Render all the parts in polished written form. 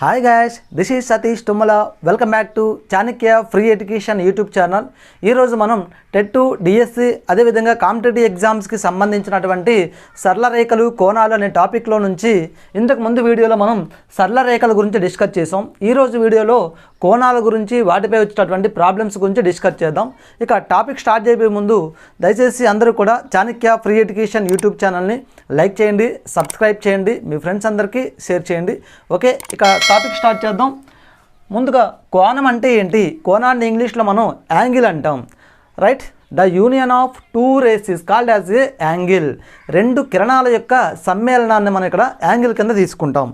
Hi guys, this is Satish Tummala. Welcome back to Chanakya free education YouTube channel. ఈరోజు మనం TET, DSC అదేవిధంగా competitive ఎగ్జామ్స్కి సంబంధించినటువంటి సరళ రేఖలు, కోణాలు అనే టాపిక్లో నుంచి ఇంతకు ముందు వీడియోలో మనం సరళ రేఖల గురించి డిస్కస్ చేసాం. ఈరోజు వీడియోలో కోణాల గురించి, వాటిపై వచ్చేటటువంటి ప్రాబ్లమ్స్ గురించి డిస్కస్ చేద్దాం. ఇక టాపిక్ స్టార్ట్ చేయబోయే ముందు దయచేసి అందరూ కూడా చాణక్య ఫ్రీ ఎడ్యుకేషన్ యూట్యూబ్ ఛానల్ని లైక్ చేయండి, సబ్స్క్రైబ్ చేయండి, మీ ఫ్రెండ్స్ అందరికీ షేర్ చేయండి. ఓకే, ఇక టాపిక్ స్టార్ట్ చేద్దాం. ముందుగా కోణం అంటే ఏంటి? కోణాన్ని ఇంగ్లీష్లో మనం యాంగిల్ అంటాం. Right, the union of two rays is called as a angle. రెండు కిరణాల యొక్క సమ్మేళనాన్ని మనం ఇక్కడ యాంగిల్ కింద తీసుకుంటాం.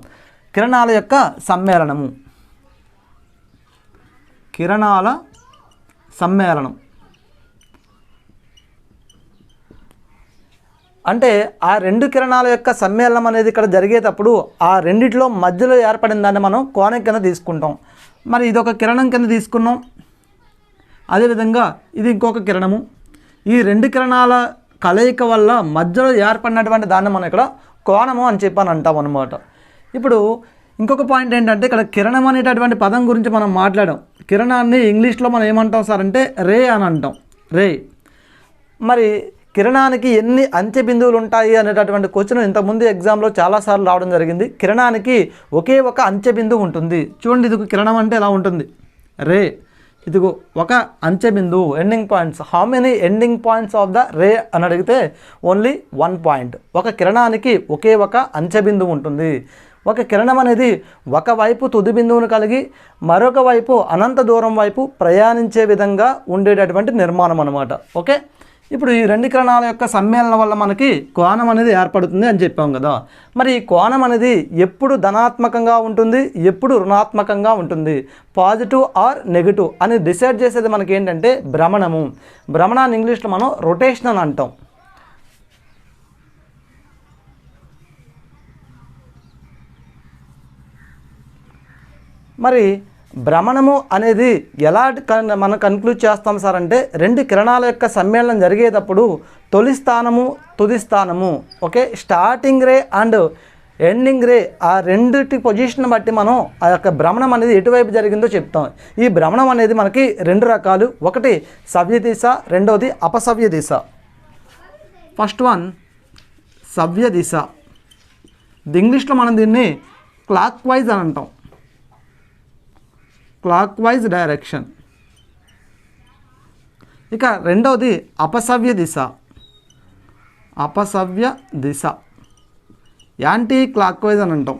కిరణాల యొక్క సమ్మేళనము, కిరణాల సమ్మేళనం అంటే ఆ రెండు కిరణాల యొక్క సమ్మేళనం అనేది ఇక్కడ జరిగేటప్పుడు ఆ రెండిట్లో మధ్యలో ఏర్పడిన దాన్ని మనం కోణం కింద తీసుకుంటాం. మరి ఇదొక కిరణం కింద తీసుకున్నాం, అదేవిధంగా ఇది ఇంకొక కిరణము. ఈ రెండు కిరణాల కలయిక వల్ల మధ్యలో ఏర్పడినటువంటి దాన్ని మనం ఇక్కడ కోణము అని చెప్పని అంటాం అన్నమాట. ఇప్పుడు ఇంకొక పాయింట్ ఏంటంటే, ఇక్కడ కిరణం అనేటటువంటి పదం గురించి మనం మాట్లాడాం. కిరణాన్ని ఇంగ్లీష్లో మనం ఏమంటాం సార్ అంటే రే అని అంటాం. రే. మరి కిరణానికి ఎన్ని అంచె బిందువులు ఉంటాయి అనేటటువంటి క్వశ్చన్ ఇంతకుముందు ఎగ్జామ్లో చాలాసార్లు రావడం జరిగింది. కిరణానికి ఒకే ఒక అంచె బిందువు ఉంటుంది. చూడండి, ఇది కిరణం అంటే ఎలా ఉంటుంది, రే. ఇదిగో ఒక అంచె బిందువు, ending points. How many ending points of the ray అని అడిగితే ఓన్లీ 1 పాయింట్. ఒక కిరణానికి ఒకే ఒక అంచె బిందువు ఉంటుంది. ఒక కిరణం అనేది ఒకవైపు తుది బిందువును కలిగి మరొక వైపు అనంత దూరం వైపు ప్రయాణించే విధంగా ఉండేటటువంటి నిర్మాణం అన్నమాట. ఓకే, ఇప్పుడు ఈ రెండు కిరణాల యొక్క సమ్మేళనం వల్ల మనకి కోణం అనేది ఏర్పడుతుంది అని చెప్పాం కదా. మరి ఈ కోణం అనేది ఎప్పుడు ధనాత్మకంగా ఉంటుంది, ఎప్పుడు రుణాత్మకంగా ఉంటుంది, పాజిటివ్ ఆర్ నెగిటివ్ అని డిసైడ్ చేసేది మనకి ఏంటంటే భ్రమణము. భ్రమణాన్ని ఇంగ్లీష్లో మనం రొటేషన్ అని అంటాం. మరి భ్రమణము అనేది ఎలా మనం కన్క్లూడ్ చేస్తాం సార్ అంటే, రెండు కిరణాల యొక్క సమ్మేళనం జరిగేటప్పుడు తొలి స్థానము, తుది స్థానము, okay, starting ray and ending ray, ఆ రెండిటి పొజిషన్ బట్టి మనం ఆ యొక్క భ్రమణం అనేది ఎటువైపు జరిగిందో చెప్తాం. ఈ భ్రమణం అనేది మనకి రెండు రకాలు. ఒకటి సవ్య దిశ, రెండవది అపసవ్య దిశ. ఫస్ట్ వన్ సవ్య దిశ. ఇంగ్లీష్లో మనం దీన్ని క్లాక్ వైజ్ అని అంటాం. Clock wise direction. ఇక రెండవది అపసవ్య దిశ. అపసవ్య దిశ, యాంటీ క్లాక్ వైజ్ అని అంటాం.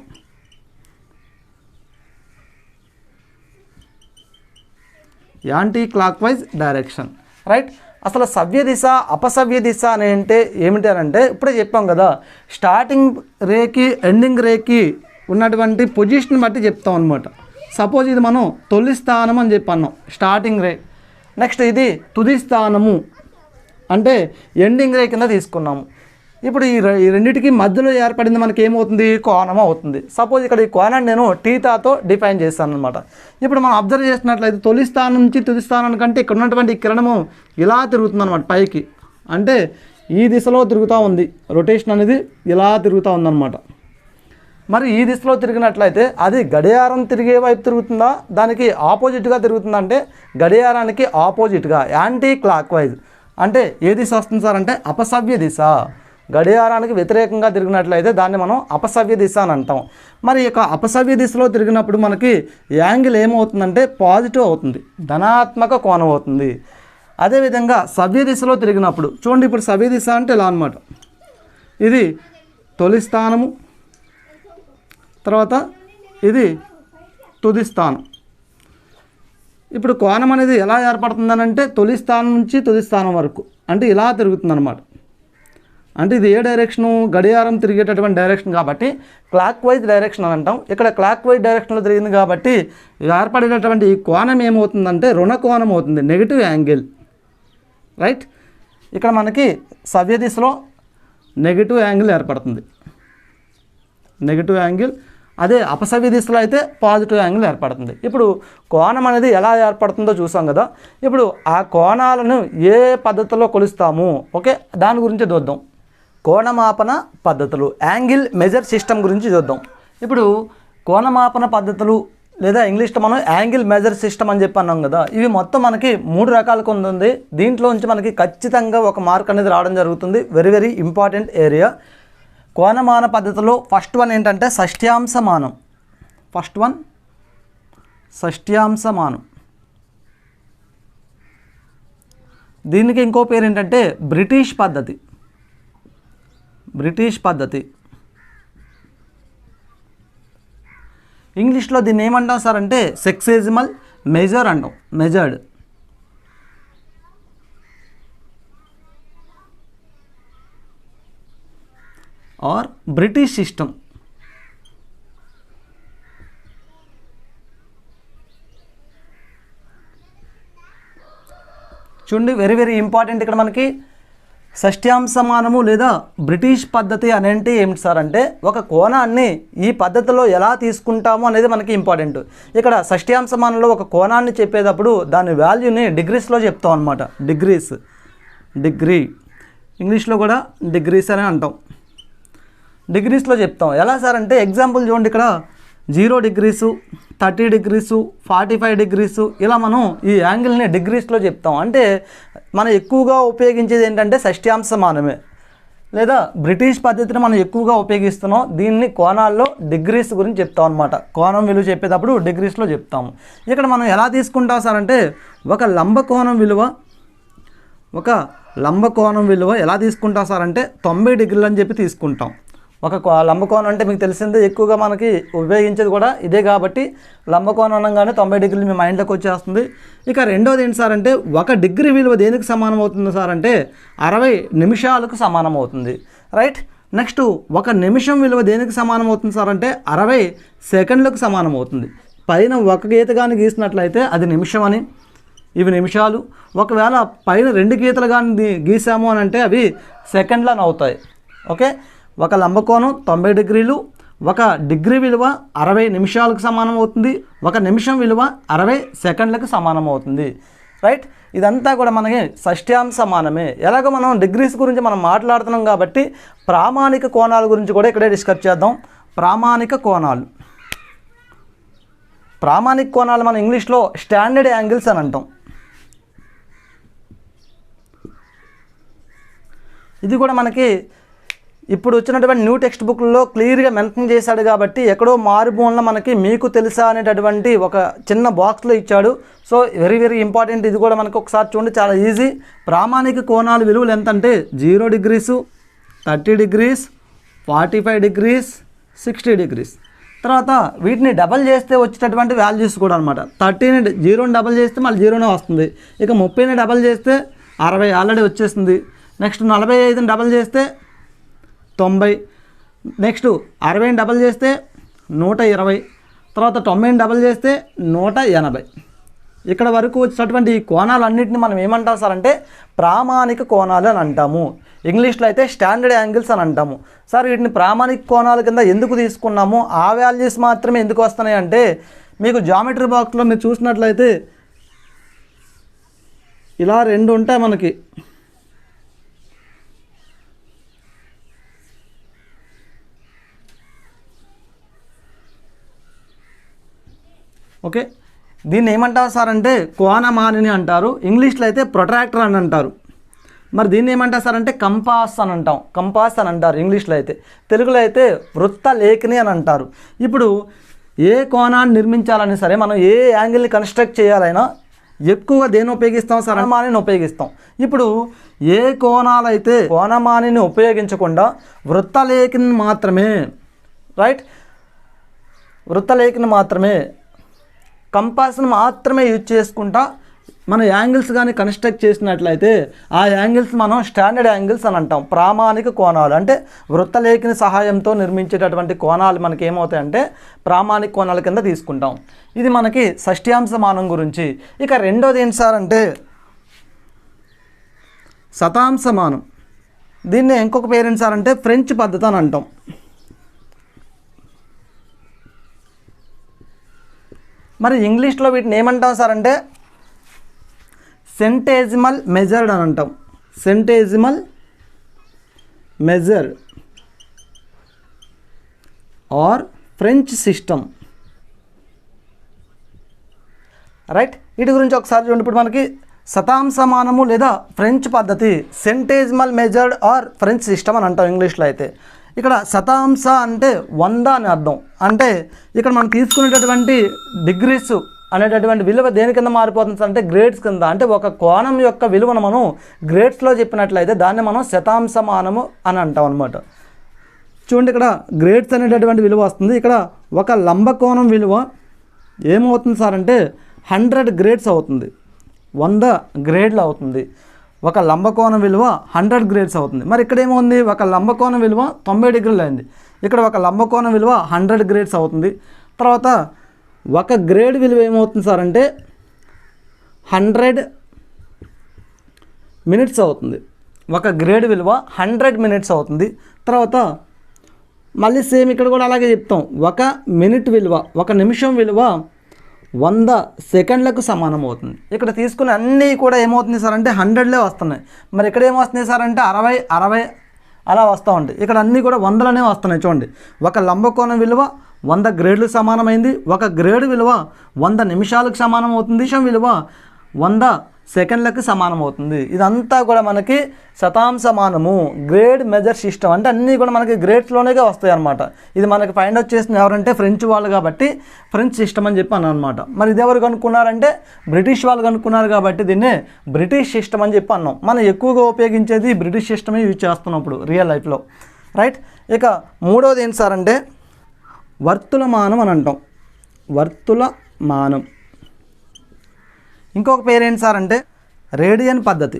Anti clock wise direction. Right, అసలు సవ్య దిశ, అపసవ్య దిశ అని అంటే ఏమిటి అని అంటే, ఇప్పుడే చెప్పాం కదా, స్టార్టింగ్ రేకి ఎండింగ్ రేకి ఉన్నటువంటి పొజిషన్ బట్టి చెప్తాం అనమాట. సపోజ్ ఇది మనం తొలి స్థానం అని చెప్పి అన్నాం, స్టార్టింగ్ రే. నెక్స్ట్ ఇది తుది స్థానము అంటే ఎండింగ్ రే కింద తీసుకున్నాము. ఇప్పుడు ఈ రెండింటికి మధ్యలో ఏర్పడింది మనకి ఏమవుతుంది, కోణం అవుతుంది. సపోజ్ ఇక్కడ ఈ కోణాన్ని నేను టీటాతో డిఫైన్ చేస్తాను అనమాట. ఇప్పుడు మనం అబ్జర్వ్ చేసినట్లయితే తొలి స్థానం నుంచి తుది స్థానానికంటే ఇక్కడ ఉన్నటువంటి కిరణము ఇలా తిరుగుతుంది అనమాట పైకి. అంటే ఈ దిశలో తిరుగుతూ ఉంది, రొటేషన్ అనేది ఇలా తిరుగుతూ ఉందన్నమాట. మరి ఈ దిశలో తిరిగినట్లయితే అది గడియారం తిరిగే వైపు తిరుగుతుందా, దానికి ఆపోజిట్గా తిరుగుతుందా అంటే గడియారానికి ఆపోజిట్గా, యాంటీ క్లాక్ వైజ్. అంటే ఏ దిశ వస్తుంది సార్ అంటే అపసవ్య దిశ. గడియారానికి వ్యతిరేకంగా తిరిగినట్లయితే దాన్ని మనం అపసవ్య దిశ అని అంటాం. మరి ఇక అపసవ్య దిశలో తిరిగినప్పుడు మనకి యాంగిల్ ఏమవుతుందంటే పాజిటివ్ అవుతుంది, ధనాత్మక కోణం అవుతుంది. అదేవిధంగా సవ్య దిశలో తిరిగినప్పుడు చూడండి, ఇప్పుడు సవ్య దిశ అంటే ఇలా అనమాట. ఇది తొలి స్థానము, తర్వాత ఇది తుది స్థానం. ఇప్పుడు కోణం అనేది ఎలా ఏర్పడుతుందని అంటే తొలి స్థానం నుంచి తుది స్థానం వరకు అంటే ఇలా తిరుగుతుంది అనమాట. అంటే ఇది ఏ డైరెక్షను, గడియారం తిరిగేటటువంటి డైరెక్షన్ కాబట్టి క్లాక్ వైజ్ డైరెక్షన్ అని అంటాం. ఇక్కడ క్లాక్ వైజ్ డైరెక్షన్లో తిరిగింది కాబట్టి ఏర్పడేటటువంటి ఈ కోణం ఏమవుతుందంటే రుణ కోణం అవుతుంది, నెగిటివ్ యాంగిల్. రైట్, ఇక్కడ మనకి సవ్య దిశలో నెగిటివ్ యాంగిల్ ఏర్పడుతుంది, నెగిటివ్ యాంగిల్. అదే అపసవ్య దిశలో అయితే పాజిటివ్ యాంగిల్ ఏర్పడుతుంది. ఇప్పుడు కోణం అనేది ఎలా ఏర్పడుతుందో చూసాం కదా. ఇప్పుడు ఆ కోణాలను ఏ పద్ధతిలో కొలుస్తాము, ఓకే, దాని గురించి చూద్దాం. కోణమాపన పద్ధతులు, యాంగిల్ మెజర్ సిస్టమ్ గురించి చూద్దాం. ఇప్పుడు కోణమాపన పద్ధతులు లేదా ఇంగ్లీష్లో మనం యాంగిల్ మెజర్ సిస్టమ్ అని చెప్పి అన్నాం కదా, ఇవి మొత్తం మనకి 3 రకాలకు ఉంది. దీంట్లోంచి మనకి ఖచ్చితంగా ఒక మార్క్ అనేది రావడం జరుగుతుంది. Very very important area. కోణమాన పద్ధతిలో ఫస్ట్ వన్ ఏంటంటే షష్ట్యాంశమానం. First one షష్ట్యాంశమానం. దీనికి ఇంకో పేరు ఏంటంటే బ్రిటిష్ పద్ధతి. బ్రిటిష్ పద్ధతి. ఇంగ్లీష్లో దీన్ని ఏమంటాం సార్ అంటే సెక్సేజిమల్ మెజర్ అంటాం. మెజర్డ్. Or British system. చూడండి, వెరీ వెరీ ఇంపార్టెంట్. ఇక్కడ మనకి షష్ట్యాంశమానము లేదా బ్రిటిష్ పద్ధతి అనేంటి ఏమిటి సార్ అంటే ఒక కోణాన్ని ఈ పద్ధతిలో ఎలా తీసుకుంటాము అనేది మనకి ఇంపార్టెంట్. ఇక్కడ షష్ట్యాంశమానంలో ఒక కోణాన్ని చెప్పేటప్పుడు దాని వాల్యూని డిగ్రీస్లో చెప్తాం అనమాట. డిగ్రీస్. డిగ్రీ ఇంగ్లీష్లో కూడా డిగ్రీస్ అని అంటాం. డిగ్రీస్లో చెప్తాం. ఎలా సార్ అంటే ఎగ్జాంపుల్ చూడండి, ఇక్కడ 0 డిగ్రీసు, 30 డిగ్రీసు, 45 డిగ్రీసు, ఇలా మనం ఈ యాంగిల్ని డిగ్రీస్లో చెప్తాం. అంటే మనం ఎక్కువగా ఉపయోగించేది ఏంటంటే షష్ట్యాంశమానమే లేదా బ్రిటిష్ పద్ధతిని మనం ఎక్కువగా ఉపయోగిస్తున్నాం. దీన్ని కోణాల్లో డిగ్రీస్ గురించి చెప్తాం అనమాట. కోణం విలువ చెప్పేటప్పుడు డిగ్రీస్లో చెప్తాము. ఇక్కడ మనం ఎలా తీసుకుంటాం సార్ అంటే ఒక లంబకోణం విలువ ఎలా తీసుకుంటాం సార్ అంటే 90 డిగ్రీలు అని చెప్పి తీసుకుంటాం. ఒక లంబకోణం అంటే మీకు తెలిసిందే, ఎక్కువగా మనకి ఉపయోగించేది కూడా ఇదే కాబట్టి లంబకోణం అనగానే 90 డిగ్రీలు మీ మైండ్లోకి వచ్చేస్తుంది. ఇక రెండోది ఏంటి సార్ అంటే 1 డిగ్రీ విలువ దేనికి సమానం అవుతుంది సార్ అంటే 60 నిమిషాలకు సమానం అవుతుంది. రైట్. నెక్స్ట్ 1 నిమిషం విలువ దేనికి సమానం అవుతుంది సార్ అంటే 60 సెకండ్లకు సమానం అవుతుంది. పైన ఒక గీత కానీ గీసినట్లయితే అది నిమిషం అని, ఇవి నిమిషాలు. ఒకవేళ పైన 2 గీతలు కానీ గీసాము అని అంటే అవి సెకండ్లను అవుతాయి. ఓకే. ఒక లంబకోణం 90 డిగ్రీలు, 1 డిగ్రీ విలువ 60 నిమిషాలకు సమానం అవుతుంది, 1 నిమిషం విలువ 60 సెకండ్లకు సమానం అవుతుంది. రైట్. ఇదంతా కూడా మనకి షష్ట్యాంశమానమే. ఎలాగో మనం డిగ్రీస్ గురించి మనం మాట్లాడుతున్నాం కాబట్టి ప్రామాణిక కోణాల గురించి కూడా ఇక్కడే డిస్కస్ చేద్దాం. ప్రామాణిక కోణాలు. ప్రామాణిక కోణాలు మనం ఇంగ్లీష్లో స్టాండర్డ్ యాంగిల్స్ అని అంటాం. ఇది కూడా మనకి ఇప్పుడు వచ్చినటువంటి న్యూ టెక్స్ట్ బుక్లో క్లియర్గా మెన్షన్ చేశాడు కాబట్టి ఎక్కడో మారుమూలన మనకి మీకు తెలుసా అనేటటువంటి ఒక చిన్న బాక్స్లో ఇచ్చాడు. So very very important. ఇది కూడా మనకు ఒకసారి చూడండి, చాలా ఈజీ. ప్రామాణిక కోణాల విలువలు ఎంత అంటే 0 డిగ్రీసు, 30 డిగ్రీస్, 45 డిగ్రీస్, 60 డిగ్రీస్. తర్వాత వీటిని డబల్ చేస్తే వచ్చేటటువంటి వాల్యూస్ కూడా అనమాట. 30ని 0ని డబల్ చేస్తే మళ్ళీ 0నే వస్తుంది. ఇక 30ని డబల్ చేస్తే 60 ఆల్రెడీ వచ్చేసింది. నెక్స్ట్ 45ని డబల్ చేస్తే 90. నెక్స్ట్ 60ని డబల్ చేస్తే 120. తర్వాత 90ని డబల్ చేస్తే 180. ఇక్కడ వరకు వచ్చేటటువంటి ఈ కోణాలన్నింటినీ మనం ఏమంటాం సార్ అంటే ప్రామాణిక కోణాలు అని అంటాము. ఇంగ్లీష్లో అయితే స్టాండర్డ్ యాంగిల్స్ అని అంటాము. సార్ వీటిని ప్రామాణిక కోణాల కింద ఎందుకు తీసుకున్నాము, ఆ వాల్యూస్ మాత్రమే ఎందుకు వస్తున్నాయి అంటే మీకు జామెట్రీ బాక్స్లో మీరు చూసినట్లయితే ఇలా 2 ఉంటాయి మనకి. ఓకే. దీన్ని ఏమంటారు సార్ అంటే కోణమానిని అంటారు. ఇంగ్లీష్లో అయితే ప్రొట్రాక్టర్ అని అంటారు. మరి దీన్ని ఏమంటారు సార్ అంటే కంపాస్ అని అంటాం. కంపాస్ అని అంటారు ఇంగ్లీష్లో అయితే. తెలుగులో అయితే వృత్త లేఖని అని అంటారు. ఇప్పుడు ఏ కోణాన్ని నిర్మించాలని సరే మనం ఏ యాంగిల్ని కన్స్ట్రక్ట్ చేయాలైనా ఎక్కువగా దేన్ని ఉపయోగిస్తాం సార్? కోణమానిని ఉపయోగిస్తాం. ఇప్పుడు ఏ కోణాలైతే కోణమానిని ఉపయోగించకుండా వృత్తలేఖని మాత్రమే, రైట్, వృత్తలేఖని మాత్రమే, కంపాస్ని మాత్రమే యూజ్ చేసుకుంటా మన యాంగిల్స్ కానీ కన్స్ట్రక్ట్ చేసినట్లయితే ఆ యాంగిల్స్ మనం స్టాండర్డ్ యాంగిల్స్ అని అంటాం. ప్రామాణిక కోణాలు అంటే వృత్తలేఖని సహాయంతో నిర్మించేటటువంటి కోణాలు మనకి ఏమవుతాయంటే ప్రామాణిక కోణాల కింద తీసుకుంటాం. ఇది మనకి షష్ట్యాంశమానం గురించి. ఇక రెండోది ఏంటి సార్ అంటే శతాంశమానం. దీన్ని ఇంకొక పేరు ఏంటి సార్ అంటే ఫ్రెంచ్ పద్ధతి అని అంటాం. మరి ఇంగ్లీష్లో వీటిని ఏమంటాం సార్ అంటే సెంటేజిమల్ మెజర్డ్ అని అంటాం. Centesimal measured or French system, right. వీటి గురించి ఒకసారి చూడండి. ఇప్పుడు మనకి శతాంశమానము లేదా ఫ్రెంచ్ పద్ధతి, సెంటేజ్మల్ మెజర్డ్ ఆర్ ఫ్రెంచ్ సిస్టమ్ అని అంటాం ఇంగ్లీష్లో. అయితే ఇక్కడ శతాంశ అంటే 100 అని అర్థం. అంటే ఇక్కడ మనం తీసుకునేటటువంటి డిగ్రీస్ అనేటటువంటి విలువ దేని కింద మారిపోతుంది అంటే గ్రేడ్స్ కింద. అంటే ఒక కోణం యొక్క విలువను మనం గ్రేడ్స్లో చెప్పినట్లయితే దాన్ని మనం శతాంశమానము అని అంటాం అనమాట. చూడండి, ఇక్కడ గ్రేడ్స్ అనేటటువంటి విలువ వస్తుంది. ఇక్కడ ఒక లంబకోణం విలువ ఏమవుతుంది సార్ అంటే 100 గ్రేడ్స్ అవుతుంది, 100 గ్రేడ్లు అవుతుంది. ఒక లంబకోణం విలువ 100 గ్రేడ్స్ అవుతుంది. మరి ఇక్కడ ఏముంది, ఒక లంబకోణం విలువ 90 డిగ్రీలు అయింది. ఇక్కడ ఒక లంబకోణం విలువ 100 గ్రేడ్స్ అవుతుంది. తర్వాత ఒక గ్రేడ్ విలువ ఏమవుతుంది సార్ అంటే 100 మినిట్స్ అవుతుంది. ఒక గ్రేడ్ విలువ 100 మినిట్స్ అవుతుంది. తర్వాత మళ్ళీ సేమ్ ఇక్కడ కూడా అలాగే చెప్తాం. ఒక మినిట్ విలువ, ఒక నిమిషం విలువ 100 సెకండ్లకు సమానం అవుతుంది. ఇక్కడ తీసుకున్న అన్నీ కూడా ఏమవుతుంది సార్ అంటే 100లే వస్తున్నాయి. మరి ఇక్కడ ఏమొస్తున్నాయి సార్ అంటే 60 అలా వస్తూ ఉంటాయి. ఇక్కడ అన్నీ కూడా 100లోనే వస్తున్నాయి. చూడండి, ఒక లంబకోణం విలువ 100 గ్రేడ్లకు సమానమైంది. ఒక గ్రేడ్ విలువ 100 నిమిషాలకు సమానం అవుతుంది. నిమిషం విలువ 100 సెకండ్లకు సమానం అవుతుంది. ఇదంతా కూడా మనకి శతాంశమానము, గ్రేడ్ మెజర్ సిస్టమ్. అంటే అన్నీ కూడా మనకి గ్రేడ్స్లోనే వస్తాయి అన్నమాట. ఇది మనకి ఫైండ్ అవుట్ చేసిన ఎవరంటే ఫ్రెంచ్ వాళ్ళు కాబట్టి ఫ్రెంచ్ సిస్టమ్ అని చెప్పి అన్నమాట. మరి ఇది ఎవరు కనుక్కున్నారంటే బ్రిటిష్ వాళ్ళు కనుక్కున్నారు కాబట్టి దీన్నే బ్రిటిష్ సిస్టమ్ అని చెప్పి అన్నాం. మనం ఎక్కువగా ఉపయోగించేది బ్రిటిష్ సిస్టమే యూజ్ చేస్తున్నాం ఇప్పుడు రియల్ లైఫ్లో, రైట్. ఇక మూడోది ఏంటి సార్ అంటే వర్తులమానం అని అంటాం. వర్తులమానం. ఇంకొక పేరు ఏంటి సార్ అంటే రేడియన్ పద్ధతి.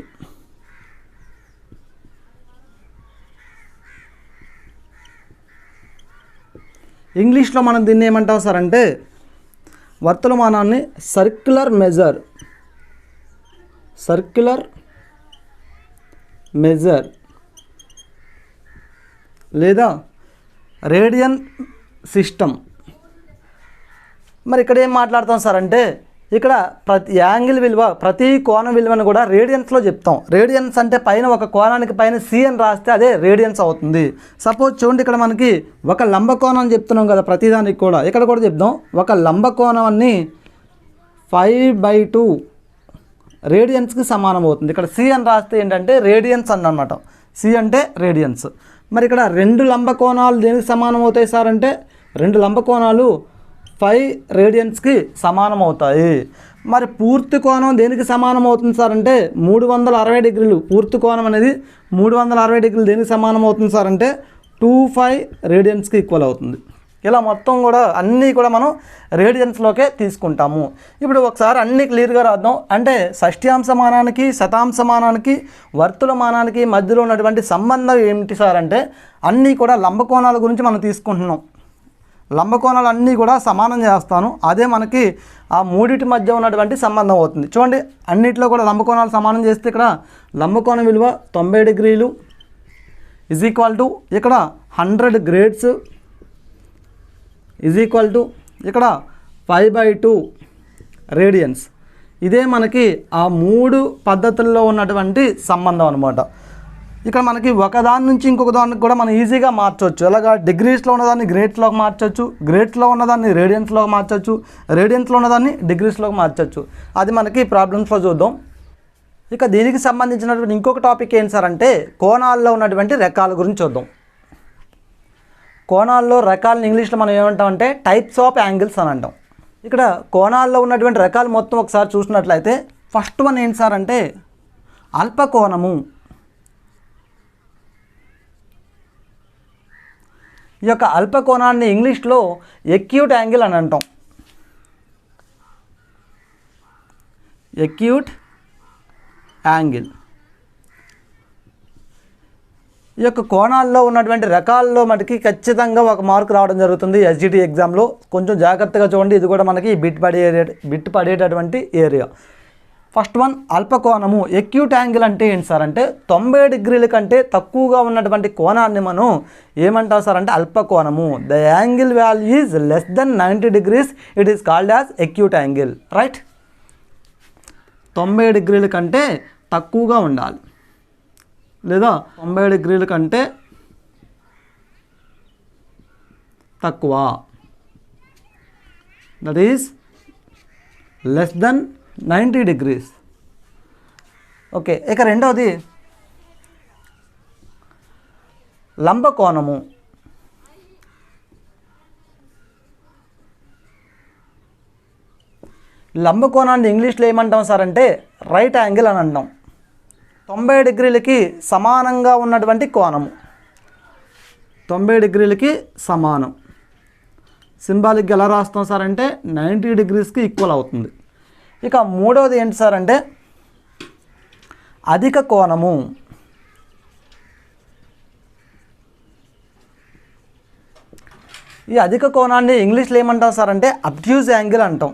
ఇంగ్లీష్లో మనం దీన్ని ఏమంటాం సార్ అంటే వర్తులమానాన్ని సర్క్యులర్ మెజర్ లేదా రేడియన్ సిస్టమ్. మరి ఇక్కడ ఏం మాట్లాడతాం సార్ అంటే ఇక్కడ ప్రతి యాంగిల్ విలువ, ప్రతి కోణ విలువను కూడా రేడియన్స్లో చెప్తాం. రేడియన్స్ అంటే పైన ఒక కోణానికి పైన సి అని రాస్తే అదే రేడియన్స్ అవుతుంది. సపోజ్ చూడండి, ఇక్కడ మనకి ఒక లంబకోణం అని చెప్తున్నాం కదా ప్రతిదానికి కూడా. ఇక్కడ కూడా చెప్దాం, ఒక లంబకోణాన్ని 5/2 రేడియన్స్కి సమానం అవుతుంది. ఇక్కడ సి అని రాస్తే ఏంటంటే రేడియన్స్ అన్నమాట. సి అంటే రేడియన్స్. మరి ఇక్కడ 2 లంబకోణాలు దేనికి సమానం అవుతాయి సార్ అంటే 2 లంబకోణాలు 5 రేడియన్స్కి సమానం అవుతాయి. మరి పూర్తి కోణం దేనికి సమానం అవుతుంది సార్ అంటే 360 డిగ్రీలు. పూర్తి కోణం అనేది 360 డిగ్రీలు దేనికి సమానం అవుతుంది సార్ అంటే 25 రేడియన్స్కి ఈక్వల్ అవుతుంది. ఇలా మొత్తం కూడా అన్నీ కూడా మనం రేడియన్స్లోకే తీసుకుంటాము. ఇప్పుడు ఒకసారి అన్నీ క్లియర్గా రాద్దాం. అంటే షష్ట్యాంశమానానికి, శతాంశమానానికి, వర్తులమానానికి మధ్యలో ఉన్నటువంటి సంబంధం ఏమిటి సార్ అంటే అన్నీ కూడా లంబకోణాల గురించి మనం తీసుకుంటున్నాం. లంబకోణాలు అన్నీ కూడా సమానం చేస్తాను, అదే మనకి ఆ మూడిటి మధ్య ఉన్నటువంటి సంబంధం అవుతుంది. చూడండి, అన్నిట్లో కూడా లంబకోణాలు సమానం చేస్తే ఇక్కడ లంబకోణం విలువ 90 డిగ్రీలు ఈజ్ ఈక్వల్ టు ఇక్కడ 100 గ్రేడ్స్ ఈజ్ ఈక్వల్ టు ఇక్కడ 5/2 రేడియన్స్. ఇదే మనకి ఆ 3 పద్ధతుల్లో ఉన్నటువంటి సంబంధం అనమాట. ఇక్కడ మనకి ఒకదాని నుంచి ఇంకొక దానికి కూడా మనం ఈజీగా మార్చవచ్చు. అలాగా డిగ్రీస్లో ఉన్నదాన్ని గ్రేడ్స్లోకి మార్చవచ్చు, గ్రేడ్స్లో ఉన్నదాన్ని రేడియన్స్లోకి మార్చవచ్చు, రేడియన్స్లో ఉన్నదాన్ని డిగ్రీస్లోకి మార్చవచ్చు. అది మనకి ప్రాబ్లమ్స్లో చూద్దాం. ఇక దీనికి సంబంధించినటువంటి ఇంకొక టాపిక్ ఏంటి సార్ అంటే కోణాల్లో ఉన్నటువంటి రకాల గురించి చూద్దాం. కోణాల్లో రకాలను ఇంగ్లీష్లో మనం ఏమంటామంటే టైప్స్ ఆఫ్ యాంగిల్స్ అని అంటాం. ఇక్కడ కోణాల్లో ఉన్నటువంటి రకాలు మొత్తం ఒకసారి చూసినట్లయితే ఫస్ట్ వన్ ఏంటి సార్ అంటే అల్పకోణము. ఈ యొక్క అల్పకోణాన్ని ఇంగ్లీష్లో ఎక్యూట్ యాంగిల్ అని అంటాం. Acute angle. ఈ యొక్క కోణాల్లో ఉన్నటువంటి రకాల్లో మనకి ఖచ్చితంగా ఒక మార్క్ రావడం జరుగుతుంది ఎస్జిటి ఎగ్జామ్లో. కొంచెం జాగ్రత్తగా చూడండి, ఇది కూడా మనకి బిట్ పడేటటువంటి ఏరియా. ఫస్ట్ వన్ అల్పకోణము. ఎక్యూట్ యాంగిల్ అంటే ఏంటి సార్ అంటే 90 డిగ్రీల కంటే తక్కువగా ఉన్నటువంటి కోణాన్ని మనం ఏమంటాం సార్ అంటే అల్పకోణము. The angle value is less than 90 degrees, it is called as acute angle, right. 90 డిగ్రీల కంటే తక్కువగా ఉండాలి లేదా 90 డిగ్రీల కంటే తక్కువ. That is less than 90 degrees. Okay, ఇక రెండవది లంబకోణము. లంబకోణాన్ని ఇంగ్లీష్లో ఏమంటాం సార్ అంటే రైట్ యాంగిల్ అని అంటాం. 90 degreesకి సమానంగా ఉన్నటువంటి కోణము, 90 degreesకి సమానం. సింబాలిక్గా ఎలా రాస్తాం సార్ అంటే 90 degreesకి ఈక్వల్ అవుతుంది. ఇక మూడవది ఏంటి సార్ అంటే అధిక కోణము. ఈ అధిక కోణాన్ని ఇంగ్లీష్లో ఏమంటాం సార్ అంటే అబ్ట్యూజ్ యాంగిల్ అంటాం.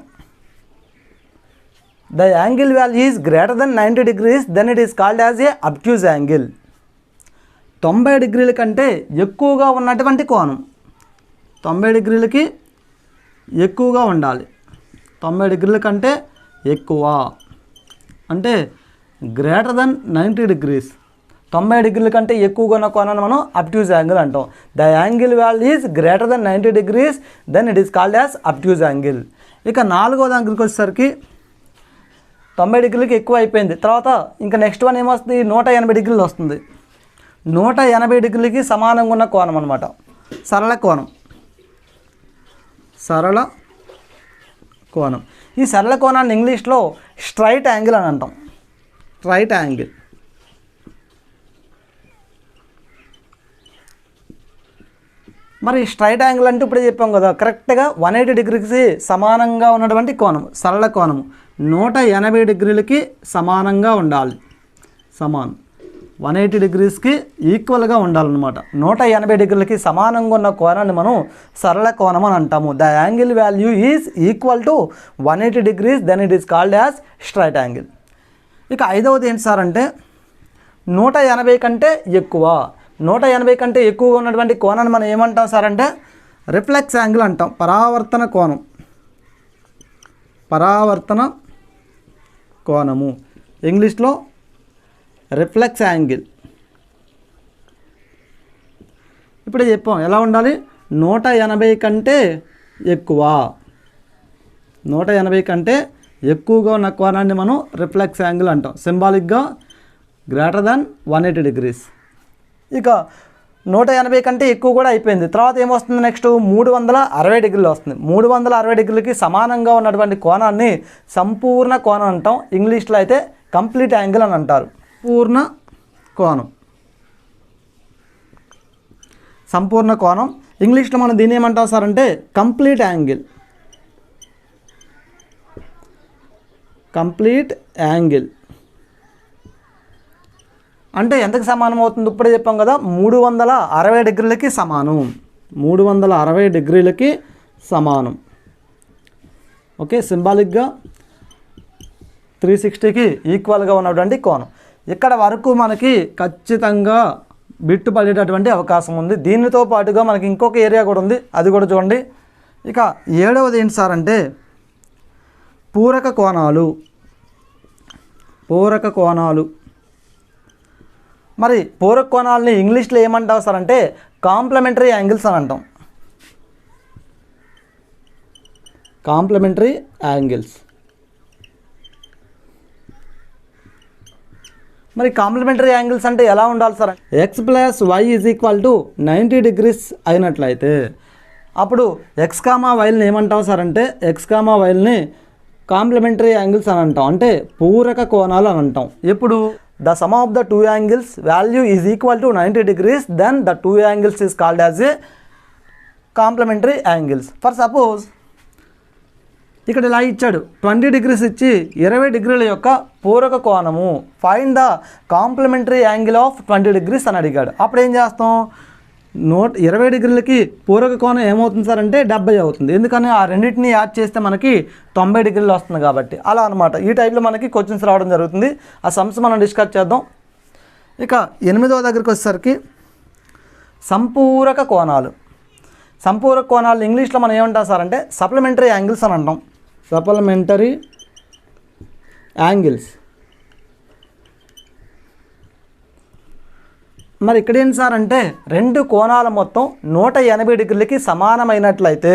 The angle value is greater than 90 degrees, then it is called as a obtuse angle. 90 degrees కంటే ఎక్కువగా ఉన్నటువంటి కోణం, 90 degreesకి ఎక్కువగా ఉండాలి. 90 degrees కంటే ఎక్కువ అంటే గ్రేటర్ దెన్ 90 degrees. 90 degrees కంటే ఎక్కువగా ఉన్న కోణాన్ని మనం అబ్ట్యూజ్ యాంగిల్ అంటాం. The angle value is greater than 90 degrees, then it is called as obtuse angle. ఇక నాలుగో యాంగిల్కి వచ్చేసరికి 90 degreesకి ఎక్కువ అయిపోయింది. తర్వాత ఇంకా నెక్స్ట్ వన్ ఏమొస్తుంది, 180 degrees వస్తుంది. 180 degreesకి సమానంగా ఉన్న కోణం అనమాట సరళ కోణం. సరళ కోణం. ఈ సరళ కోణాన్ని ఇంగ్లీష్లో స్ట్రైట్ యాంగిల్ అని అంటాం. Straight angle. మరి స్ట్రైట్ యాంగిల్ అంటే ఇప్పుడే చెప్పాం కదా, కరెక్ట్గా 180 degreesకి సమానంగా ఉన్నటువంటి కోణం సరళ కోణము 180 degreesకి సమానంగా ఉండాలి. సమానం 180 degreesకి ఈక్వల్గా ఉండాలన్నమాట. 180 degreesకి సమానంగా ఉన్న కోణాన్ని మనం సరళ కోణం అని అంటాము. The angle value is equal to 180 degrees, then it is called as straight angle. ఇక ఐదవది ఏంటి సార్ అంటే 180 కంటే ఎక్కువ. 180 కంటే ఎక్కువగా ఉన్నటువంటి కోణాన్ని మనం ఏమంటాం సార్ అంటే రిఫ్లెక్స్ యాంగిల్ అంటాం. పరావర్తన కోణం. పరావర్తన కోణము ఇంగ్లీష్లో రిఫ్లెక్స్ యాంగిల్. ఇప్పుడే చెప్పాం ఎలా ఉండాలి, 180 కంటే ఎక్కువ. 180 కంటే ఎక్కువగా ఉన్న కోణాన్ని మనం రిఫ్లెక్స్ యాంగిల్ అంటాం. సింబాలిక్గా గ్రేటర్ దాన్ 180 degrees. ఇక 180 కంటే ఎక్కువ కూడా అయిపోయింది. తర్వాత ఏమొస్తుంది, నెక్స్ట్ 360 degrees వస్తుంది. 360 degreesకి సమానంగా ఉన్నటువంటి కోణాన్ని సంపూర్ణ కోణం అంటాం. ఇంగ్లీష్లో అయితే కంప్లీట్ యాంగిల్ అని అంటారు. పూర్ణ కోణం, సంపూర్ణ కోణం. ఇంగ్లీష్లో మనం దీన్ని ఏమంటాం సార్ అంటే కంప్లీట్ యాంగిల్. కంప్లీట్ యాంగిల్ అంటే ఎంతకు సమానం అవుతుంది, ఇప్పుడే చెప్పాం కదా 360 degreesకి సమానం. 360 degreesకి సమానం. ఓకే, సింబాలిక్గా 360కి ఈక్వల్గా ఉన్నటువంటి కోణం. ఇక్కడ వరకు మనకి ఖచ్చితంగా బిట్టు పడేటటువంటి అవకాశం ఉంది. దీనితో పాటుగా మనకి ఇంకొక ఏరియా కూడా ఉంది, అది కూడా చూడండి. ఇక ఏడవది ఏంటి సార్ అంటే పూరక కోణాలు. పూరక కోణాలు. మరి పూరక కోణాలని ఇంగ్లీష్లో ఏమంటావు సార్ అంటే కాంప్లిమెంటరీ యాంగిల్స్ అని అంటాం. Complementary angles. మరి కాంప్లిమెంటరీ యాంగిల్స్ అంటే ఎలా ఉండాలి sir, x plus y is equal to 90 degrees అయినట్లయితే అప్పుడు ఎక్స్ కామా వైల్ని ఏమంటాం సార్ అంటే ఎక్స్ కామా వైల్ని కాంప్లిమెంటరీ యాంగిల్స్ అని అంటాం. అంటే పూరక కోణాలు అని అంటాం. ఎప్పుడు the sum of the two angles value is equal to 90 degrees, then the two angles is called as a complementary angles. For suppose ఇక్కడ ఇలా ఇచ్చాడు 20 degrees ఇచ్చి 20 degrees యొక్క పూరక కోణము find the complementary angle of 20 degrees అని అడిగాడు. అప్పుడు ఏం చేస్తాం, 20 degreesకి పూరక కోణం ఏమవుతుంది సార్ అంటే 70 అవుతుంది. ఎందుకని ఆ రెండింటిని యాడ్ చేస్తే మనకి 90 degrees వస్తుంది కాబట్టి. అలా అనమాట. ఈ టైప్లో మనకి క్వశ్చన్స్ రావడం జరుగుతుంది. ఆ సమ్స్ మనం డిస్కస్ చేద్దాం. ఇక 8వ దగ్గరికి వచ్చేసరికి సంపూరక కోణాలు. సంపూరక కోణాలు ఇంగ్లీష్లో మనం ఏమంటాం సార్ అంటే సప్లిమెంటరీ యాంగిల్స్ అని అంటాం. Supplementary angles. మరి ఇక్కడ ఏంటి సార్ అంటే రెండు కోణాల మొత్తం 180 degreesకి సమానమైనట్లయితే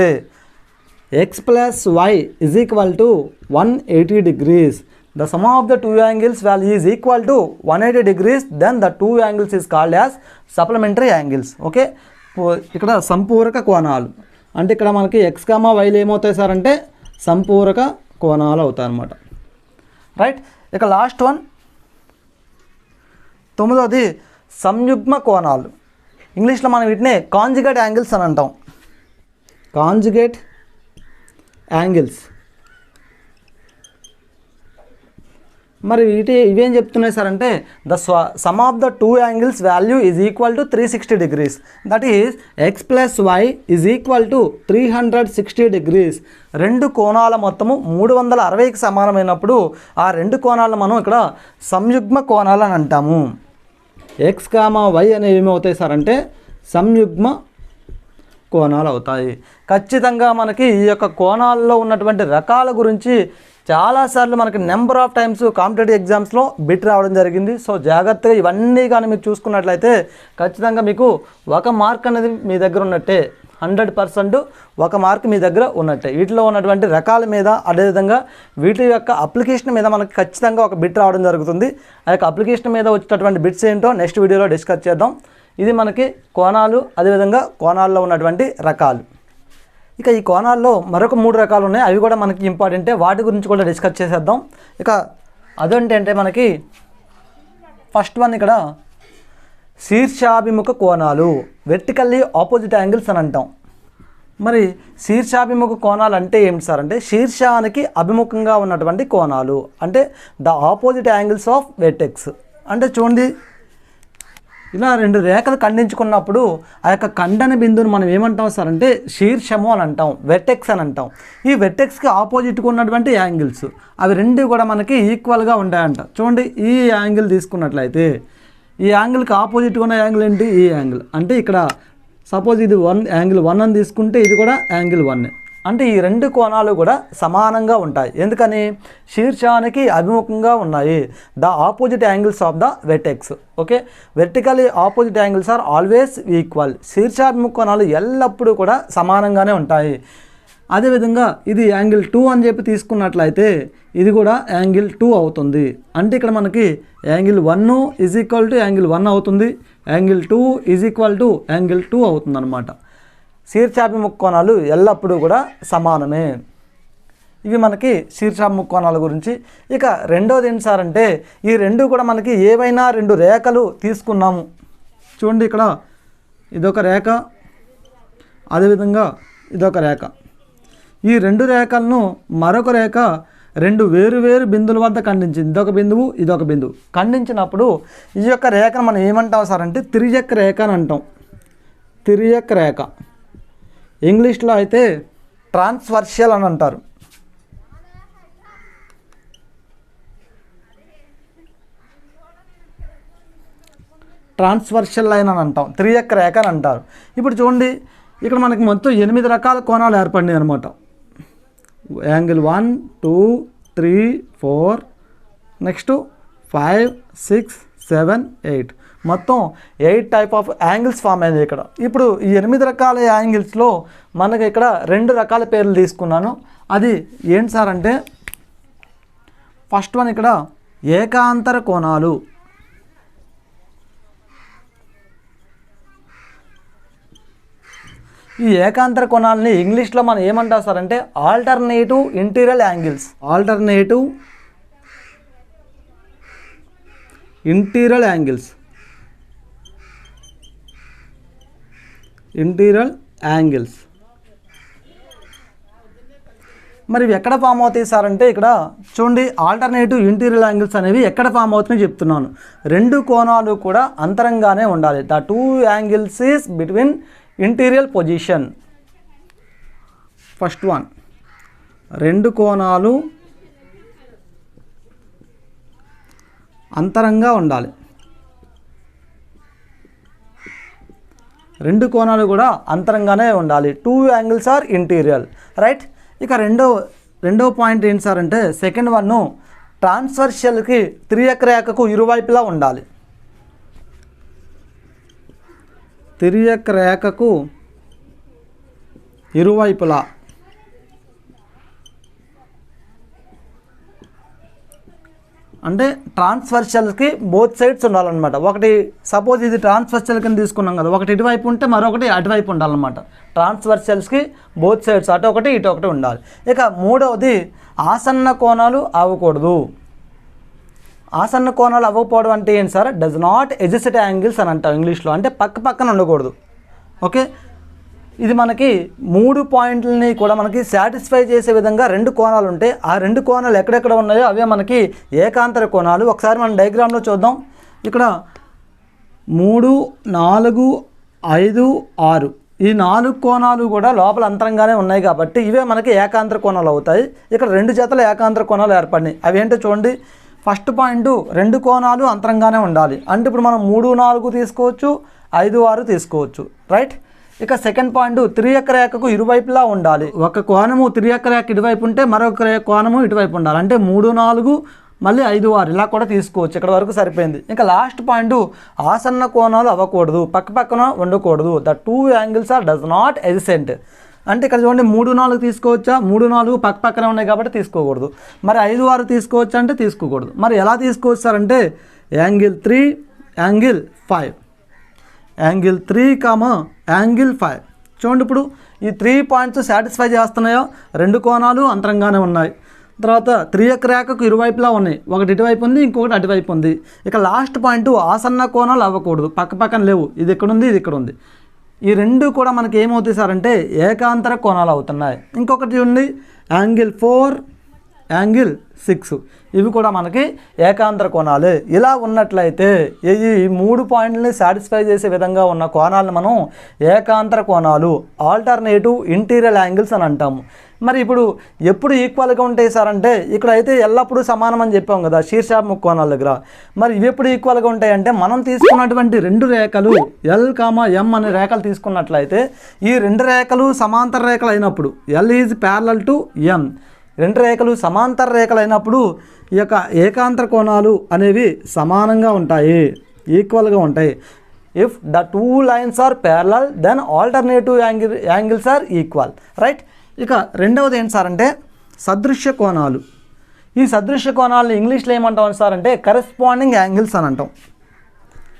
x plus y is equal to 180 degrees. The sum of the two angles value is equal to 180 degrees. Then the two angles is called as supplementary angles. Okay, ఇక్కడ సంపూరక కోణాలు అంటే ఇక్కడ మనకి x, y ఏమవుతాయి సార్ అంటే సంపూరక కోణాలు అవుతాయి అన్నమాట. రైట్, ఇక లాస్ట్ వన్ 9వది సంయుగ్మ కోణాలు. ఇంగ్లీష్లో మనం వీటిని కాంజుగేట్ యాంగిల్స్ అని అంటాం. Conjugate angles. మరి ఇవేం చెప్తున్నాయి సార్ అంటే the sum of the two angles value is equal to 360 degrees. That is x plus y is equal to 360 degrees. రెండు కోణాల మొత్తము 360కి సమానమైనప్పుడు ఆ రెండు కోణాలను మనం ఇక్కడ సంయుగ్మ కోణాలు అని అంటాము. ఎక్స్ వై అనేవి ఏమవుతాయి సార్ అంటే సంయుగ్మ కోణాలు అవుతాయి. ఖచ్చితంగా మనకి ఈ యొక్క కోణాల్లో ఉన్నటువంటి రకాల గురించి చాలాసార్లు మనకి నెంబర్ ఆఫ్ టైమ్స్ కాంపిటేటివ్ ఎగ్జామ్స్లో బిట్ రావడం జరిగింది. సో జాగ్రత్తగా ఇవన్నీ కానీ మీరు చూసుకున్నట్లయితే ఖచ్చితంగా మీకు 1 మార్క్ అనేది మీ దగ్గర ఉన్నట్టే. 100% 1 మార్క్ మీ దగ్గర ఉన్నట్టే. వీటిలో ఉన్నటువంటి రకాల మీద అదేవిధంగా వీటి యొక్క అప్లికేషన్ మీద మనకి ఖచ్చితంగా ఒక బిట్ రావడం జరుగుతుంది. ఆ యొక్క అప్లికేషన్ మీద వచ్చేటటువంటి బిట్స్ ఏంటో నెక్స్ట్ వీడియోలో డిస్కస్ చేద్దాం. ఇది మనకి కోణాలు, అదేవిధంగా కోణాల్లో ఉన్నటువంటి రకాలు. ఇక ఈ కోణాల్లో మరొక 3 రకాలు ఉన్నాయి, అవి కూడా మనకి ఇంపార్టెంటే, వాటి గురించి కూడా డిస్కస్ చేసేద్దాం. ఇక అదేంటంటే మనకి ఫస్ట్ వన్ ఇక్కడ శీర్షాభిముఖ కోణాలు, వెర్టికల్లీ ఆపోజిట్ యాంగిల్స్ అని అంటాం. మరి శీర్షాభిముఖ కోణాలు అంటే ఏమిటి సార్ అంటే శీర్షానికి అభిముఖంగా ఉన్నటువంటి కోణాలు, అంటే the opposite angles of vertex. అంటే చూడండి, ఇలా 2 రేఖలు ఖండించుకున్నప్పుడు ఆ యొక్క ఖండన బిందువుని మనం ఏమంటాం సార్ అంటే శీర్షము అని అంటాం, వెర్టెక్స్ అని అంటాం. ఈ వెర్టెక్స్కి ఆపోజిట్గా ఉన్నటువంటి యాంగిల్స్ అవి రెండు కూడా మనకి ఈక్వల్గా ఉంటాయంట. చూడండి, ఈ యాంగిల్ తీసుకున్నట్లయితే ఈ యాంగిల్కి ఆపోజిట్గా ఉన్న యాంగిల్ ఏంటి? ఈ యాంగిల్. అంటే ఇక్కడ సపోజ్ ఇది యాంగిల్ 1 అని తీసుకుంటే ఇది కూడా యాంగిల్ 1. అంటే ఈ రెండు కోణాలు కూడా సమానంగా ఉంటాయి. ఎందుకని? శీర్షానికి అభిముఖంగా ఉన్నాయి. The opposite angles of the vertex. Okay, vertically opposite angles are always equal. శీర్షాభిముఖ కోణాలు ఎల్లప్పుడూ కూడా సమానంగానే ఉంటాయి. అదేవిధంగా ఇది యాంగిల్ 2 అని చెప్పి తీసుకున్నట్లయితే ఇది కూడా యాంగిల్ 2 అవుతుంది. అంటే ఇక్కడ మనకి angle 1 is equal to angle 1 అవుతుంది, angle 2 is equal to angle 2 అవుతుంది అనమాట. శీర్షాభిముఖ కోణాలు ఎల్లప్పుడూ కూడా సమానమే. ఇవి మనకి శీర్షాభిముఖ కోణాల గురించి. ఇక రెండోది ఏంటి సార్ అంటే ఈ రెండు కూడా మనకి ఏవైనా 2 రేఖలు తీసుకున్నాము. చూడండి, ఇక్కడ ఇదొక రేఖ, అదేవిధంగా ఇదొక రేఖ. ఈ 2 రేఖలను మరొక రేఖ 2 వేరు బిందువుల వద్ద ఖండించింది. ఇదొక బిందువు, ఇదొక బిందువు ఖండించినప్పుడు ఈ యొక్క రేఖను మనం ఏమంటాం సార్ అంటే తిర్యక్ రేఖ అని అంటాం. తిర్యక్ రేఖ. ఇంగ్లీష్లో అయితే ట్రాన్స్వర్షియల్ అని అంటారు. ట్రాన్స్వర్షియల్ లైన్ అని అంటాం, తిర్యక్ రేఖ అని అంటారు. ఇప్పుడు చూడండి, ఇక్కడ మనకి మొత్తం 8 రకాల కోణాలు ఏర్పడినాయి అనమాట. యాంగిల్ 1, 2, 3, 4, నెక్స్ట్ 5, 6, 7, 8, మొత్తం 8 టైప్ ఆఫ్ యాంగిల్స్ ఫామ్ అయింది ఇక్కడ. ఇప్పుడు ఈ 8 రకాల యాంగిల్స్లో మనకి ఇక్కడ 2 రకాల పేర్లు తీసుకున్నాను. అది ఏంటి సార్ అంటే ఫస్ట్ వన్ ఇక్కడ ఏకాంతర కోణాలు. ఈ ఏకాంతర కోణాలని ఇంగ్లీష్లో మనం ఏమంటాం సార్ అంటే alternative interior angles. Alternative interior angles. Interior angles. మరి ఇవి ఎక్కడ ఫామ్ అవుతాయి సార్ అంటే ఇక్కడ చూడండి, ఆల్టర్నేటివ్ ఇంటీరియల్ యాంగిల్స్ అనేవి ఎక్కడ ఫామ్ అవుతున్నాయి చెప్తున్నాను. 2 కోణాలు కూడా అంతరంగానే ఉండాలి. The 2 angles is between interior position. First one, 2 కోణాలు అంతరంగా ఉండాలి. 2 కోణాలు కూడా అంతరంగానే ఉండాలి. 2 యాంగిల్స్ ఆర్ ఇంటీరియల్. రైట్. ఇక రెండో పాయింట్ ఏంటి సార్ అంటే సెకండ్ వన్, ట్రాన్స్వర్షియల్కి తిర్యక్ రేఖకు ఇరువైపులా ఉండాలి. తిర్యక్ రేఖకు ఇరువైపులా అంటే ట్రాన్స్వర్షల్కి బోత్ సైడ్స్ ఉండాలన్నమాట. ఒకటి సపోజ్ ఇది ట్రాన్స్వర్షల్ కింద తీసుకున్నాం కదా, ఒకటి ఇటువైపు ఉంటే మరొకటి అటువైపు ఉండాలన్నమాట. ట్రాన్స్వర్షల్స్కి బోత్ సైడ్స్ అటు ఒకటి ఇటు ఒకటి ఉండాలి. ఇక మూడవది ఆసన్న కోణాలు అవ్వకూడదు. ఆసన్న కోణాలు అవ్వకపోవడం అంటే ఏంటి sir? Does not adjacent angles అని అంటాం ఇంగ్లీష్లో. అంటే పక్క పక్కన ఉండకూడదు. ఓకే, ఇది మనకి 3 పాయింట్లని కూడా మనకి సాటిస్ఫై చేసే విధంగా 2 కోణాలు ఉంటాయి. ఆ 2 కోణాలు ఎక్కడెక్కడ ఉన్నాయో అవే మనకి ఏకాంతర కోణాలు. ఒకసారి మనం డయాగ్రామ్లో చూద్దాం. ఇక్కడ 3, 4, 5, 6 ఈ 4 కోణాలు కూడా లోపల అంతరంగానే ఉన్నాయి కాబట్టి ఇవే మనకి ఏకాంతర కోణాలు అవుతాయి. ఇక్కడ 2 జతల ఏకాంతర కోణాలు ఏర్పడినాయి. అవి ఏంటో చూడండి. ఫస్ట్ పాయింట్ 2 కోణాలు అంతరంగానే ఉండాలి. అంటే ఇప్పుడు మనం 3, 4 తీసుకోవచ్చు, 5, 6 తీసుకోవచ్చు, రైట్. ఇక సెకండ్ పాయింట్ త్రియకరేఖకు ఇరువైపులా ఉండాలి. ఒక కోణము త్రియకరేఖ ఇటువైపు ఉంటే మరొక కోణము ఇటువైపు ఉండాలి. అంటే 3, 4 మళ్ళీ 5, 6 ఇలా కూడా తీసుకోవచ్చు. ఇక్కడ వరకు సరిపోయింది. ఇంకా లాస్ట్ పాయింట్ ఆసన్న కోణాలు అవ్వకూడదు, పక్క పక్కన ఉండకూడదు. The 2 angles or does not adjacent. అంటే ఇక్కడ చూడండి 3, 4 తీసుకోవచ్చా? 3, 4 పక్క పక్కనే ఉన్నాయి కాబట్టి తీసుకోకూడదు. మరి 5, 6 తీసుకోవచ్చా అంటే తీసుకోకూడదు. మరి ఎలా తీసుకోవచ్చు సార్ అంటే యాంగిల్ 3, యాంగిల్ 5, యాంగిల్ 3, యాంగిల్ 5. చూడండి ఇప్పుడు ఈ 3 పాయింట్స్ సాటిస్ఫై చేస్తున్నాయో 2 కోణాలు అంతరంగానే ఉన్నాయి. తర్వాత త్రియకరేఖకు ఇరువైపులా ఉన్నాయి. ఒకటి ఇటువైపు ఉంది, ఇంకొకటి అటువైపు ఉంది. ఇక లాస్ట్ పాయింట్ ఆసన్న కోణాలు అవ్వకూడదు, పక్క పక్కన లేవు. ఇది ఇక్కడ ఉంది, ఇది ఇక్కడ ఉంది. ఈ 2 కూడా మనకి ఏమవుతాయి సార్ అంటే ఏకాంతర కోణాలు అవుతున్నాయి. ఇంకొకటి ఉంది యాంగిల్ 4, యాంగిల్ 6 ఇవి కూడా మనకి ఏకాంతర కోణాలే. ఇలా ఉన్నట్లయితే ఈ 3 పాయింట్లని సాటిస్ఫై చేసే విధంగా ఉన్న కోణాలను మనం ఏకాంతర కోణాలు, ఆల్టర్నేటివ్ ఇంటీరియర్ యాంగిల్స్ అని అంటాము. మరి ఇప్పుడు ఎప్పుడు ఈక్వల్గా ఉంటాయి సార్ అంటే ఇక్కడ అయితే ఎల్లప్పుడూ సమానం అని చెప్పాం కదా శీర్షాభిముఖ కోణాల దగ్గర. మరి ఇవి ఎప్పుడు ఈక్వల్గా ఉంటాయి అంటే మనం తీసుకున్నటువంటి 2 రేఖలు ఎల్, ఎం అనే రేఖలు తీసుకున్నట్లయితే ఈ 2 రేఖలు సమాంతర రేఖలు అయినప్పుడు ఎల్ ఈజ్ ప్యారలల్ టు ఎం, 2 రేఖలు సమాంతర రేఖలు అయినప్పుడు ఈ యొక్క ఏకాంతర కోణాలు అనేవి సమానంగా ఉంటాయి, ఈక్వల్గా ఉంటాయి. If the 2 lines are parallel then alternative angles are equal, right. ఇక రెండవది ఏంటి సార్ అంటే సదృశ్య కోణాలు. ఈ సదృశ్య కోణాలను ఇంగ్లీష్లో ఏమంటాం సార్ అంటే కరెస్పాండింగ్ యాంగిల్స్ అని అంటాం.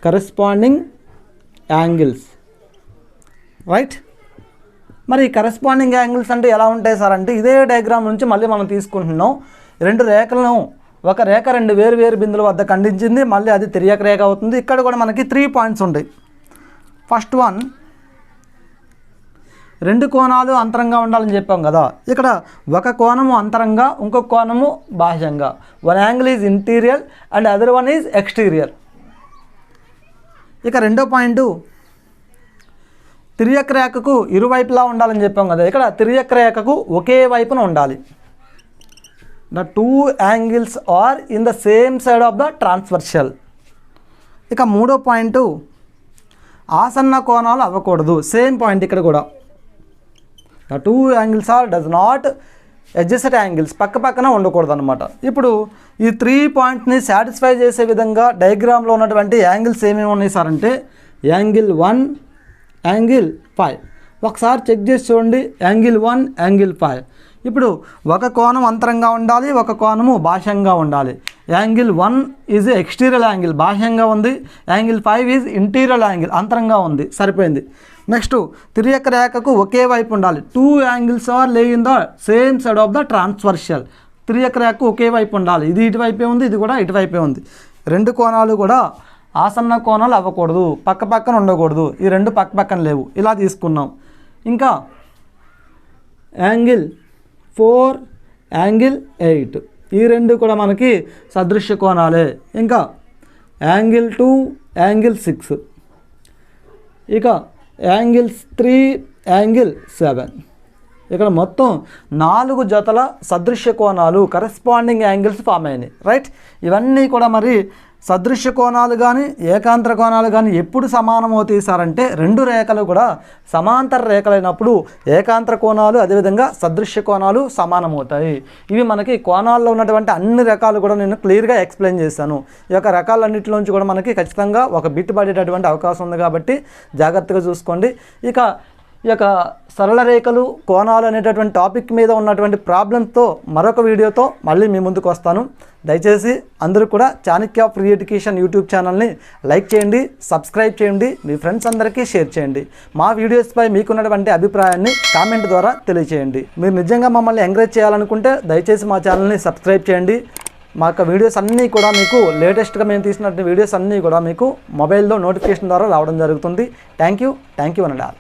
Corresponding angles, right. మరి కరెస్పాండింగ్ యాంగిల్స్ అంటే ఎలా ఉంటాయి సార్ అంటే ఇదే డయాగ్రామ్ నుంచి మళ్ళీ మనం తీసుకుంటున్నాం. 2 రేఖలను ఒక రేఖ 2 వేరు వేరు బిందువుల వద్ద ఖండించింది, మళ్ళీ అది తిరియక రేఖ అవుతుంది. ఇక్కడ కూడా మనకి 3 పాయింట్స్ ఉంటాయి. ఫస్ట్ వన్ 2 కోణాలు అంతరంగా ఉండాలని చెప్పాం కదా. ఇక్కడ ఒక కోణము అంతరంగా, ఇంకొక కోణము బాహ్యంగా. One angle is interior and other one is exterior. ఇక రెండో పాయింట్ తిరియక రేఖకు ఇరువైపులా ఉండాలని చెప్పాం కదా. ఇక్కడ తిరియక రేఖకు ఒకే వైపున ఉండాలి. The 2 angles are in the same side of the transversal. ఇక మూడో పాయింట్ ఆసన్న కోణాలు అవ్వకూడదు. సేమ్ పాయింట్ ఇక్కడ కూడా. The 2 angles or does not adjacent angles, పక్క పక్కన ఉండకూడదు అనమాట. ఇప్పుడు ఈ 3 పాయింట్ని సాటిస్ఫై చేసే విధంగా డయాగ్రామ్లో ఉన్నటువంటి యాంగిల్స్ ఏమేమి ఉన్నాయి సార్ అంటే యాంగిల్ 1, యాంగిల్ 5. ఒకసారి చెక్ చేసి చూడండి. Angle 1, angle 5. ఇప్పుడు ఒక కోణం అంతరంగా ఉండాలి, ఒక కోణము బాహ్యంగా ఉండాలి. యాంగిల్ 1 ఈజ్ ఎక్స్టీరియర్ యాంగిల్, బాహ్యంగా ఉంది. యాంగిల్ 5 ఈజ్ ఇంటీరియర్ యాంగిల్, అంతరంగా ఉంది. సరిపోయింది. నెక్స్ట్ తిరియక రేఖకు ఒకే వైపు ఉండాలి. 2 angles are lie in the same side of the transversal. తిరియక రేఖకు ఒకే వైపు ఉండాలి. ఇది ఇటువైపే ఉంది, ఇది కూడా ఇటువైపే ఉంది. 2 కోణాలు కూడా ఆసన్న కోణాలు అవ్వకూడదు, పక్క పక్కన ఉండకూడదు. ఈ 2 పక్క పక్కన లేవు. ఇలా తీసుకున్నాం. ఇంకా యాంగిల్ 4, యాంగిల్ 8 ఈ 2 కూడా మనకి సదృశ్య కోణాలే. ఇంకా యాంగిల్ 2, యాంగిల్ 6. ఇక యాంగిల్స్ 3, యాంగిల్ 7. ఇక్కడ మొత్తం 4 జతల సదృశ్య కోణాలు కరెస్పాండింగ్ యాంగిల్స్ ఫామ్ అయినాయి, రైట్. ఇవన్నీ కూడా మరి సదృశ్య కోణాలు కానీ ఏకాంతర కోణాలు కానీ ఎప్పుడు సమానం అవుతాయి సార్ అంటే 2 రేఖలు కూడా సమాంతర రేఖలైనప్పుడు ఏకాంతర కోణాలు అదేవిధంగా సదృశ్య కోణాలు సమానమవుతాయి. ఇవి మనకి కోణాల్లో ఉన్నటువంటి అన్ని రకాలు కూడా నేను క్లియర్గా ఎక్స్ప్లెయిన్ చేశాను. ఈ యొక్క రకాలన్నింటిలోంచి కూడా మనకి ఖచ్చితంగా ఒక బిట్ పడేటటువంటి అవకాశం ఉంది కాబట్టి జాగ్రత్తగా చూసుకోండి. ఇక ఈ యొక్క సరళ రేఖలు కోణాలు అనేటటువంటి టాపిక్ మీద ఉన్నటువంటి ప్రాబ్లంతో మరొక వీడియోతో మళ్ళీ మీ ముందుకు వస్తాను. దయచేసి అందరూ కూడా చాణక్య ఫ్రీ ఎడ్యుకేషన్ యూట్యూబ్ ఛానల్ని లైక్ చేయండి, సబ్స్క్రైబ్ చేయండి, మీ ఫ్రెండ్స్ అందరికీ షేర్ చేయండి. మా వీడియోస్పై మీకున్నటువంటి అభిప్రాయాన్ని కామెంట్ ద్వారా తెలియచేయండి. మీరు నిజంగా మమ్మల్ని ఎంకరేజ్ చేయాలనుకుంటే దయచేసి మా ఛానల్ని సబ్స్క్రైబ్ చేయండి. మా యొక్క వీడియోస్ అన్నీ కూడా మీకు లేటెస్ట్గా మేము తీసినటువంటి వీడియోస్ అన్నీ కూడా మీకు మొబైల్లో నోటిఫికేషన్ ద్వారా రావడం జరుగుతుంది. Thank you and all.